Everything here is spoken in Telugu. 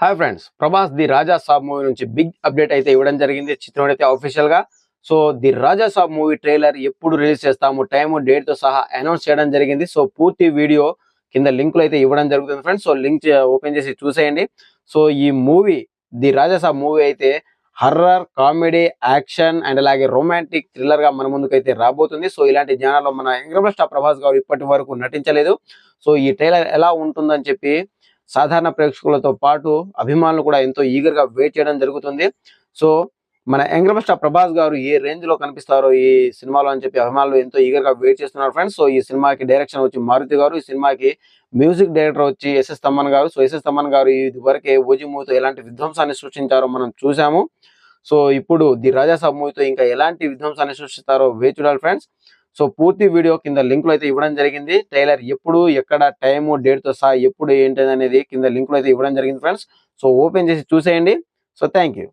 Hi friends, Prabhas the Raja Saab movie నుంచి బిగ్ అప్డేట్ అయితే ఇవ్వడం జరిగింది. చిత్రం అయితే అఫీషియల్ గా so the Raja Saab movie trailer ఎప్పుడు రిలీజ్ చేస్తాము, టైము, డేట్ తో సహా అనౌన్స్ చేయడం జరిగింది. సో పూర్తి వీడియో కింద లింకులు అయితే ఇవ్వడం జరుగుతుంది ఫ్రెండ్స్. సో లింక్ ఓపెన్ చేసి చూసేయండి. సో ఈ movie the Raja Saab movie అయితే హర్రర్, కామెడీ, యాక్షన్ అండ్ అలాగే రొమాంటిక్ థ్రిల్లర్ గా మన ముందుకైతే రాబోతుంది. సో ఇలాంటి జనాల్లో మన యంగ్ స్టార్ ప్రభాస్ గారు ఇప్పటి వరకు నటించలేదు. సో ఈ ట్రైలర్ ఎలా ఉంటుందని చెప్పి సాధారణ ప్రేక్షకులతో పాటు అభిమానులు కూడా ఎంతో ఈగర్ గా వెయిట్ చేయడం జరుగుతుంది. సో మన యంగ్ స్టార్ ప్రభాస్ గారు ఏ రేంజ్ లో కనిపిస్తారో ఈ సినిమాలో అని చెప్పి అభిమానులు ఎంతో ఈగర్ గా వెయిట్ చేస్తున్నారు ఫ్రెండ్స్. సో ఈ సినిమాకి డైరెక్షన్ వచ్చి మారుతి గారు, ఈ సినిమాకి మ్యూజిక్ డైరెక్టర్ వచ్చి ఎస్ఎస్ తమ్మన్ గారు. సో ఎస్ఎస్ తమ్మన్ గారు ఇది వరకే ఓజీ మూవీతో ఎలాంటి విధ్వంసాన్ని సృష్టించారో మనం చూసాము. సో ఇప్పుడు ది రాజా సాబ్ మూవీతో ఇంకా ఎలాంటి విధ్వంసాన్ని సృష్టిస్తారో వేచి చూడాలి ఫ్రెండ్స్. సో పూర్తి వీడియో కింద లింకులు అయితే ఇవ్వడం జరిగింది. ట్రైలర్ ఎప్పుడు, ఎక్కడ, టైము, డేట్ తో సహా ఎప్పుడు ఏంటి అనేది కింద లింకులు అయితే ఇవ్వడం జరిగింది ఫ్రెండ్స్. సో ఓపెన్ చేసి చూసేయండి. So thank you.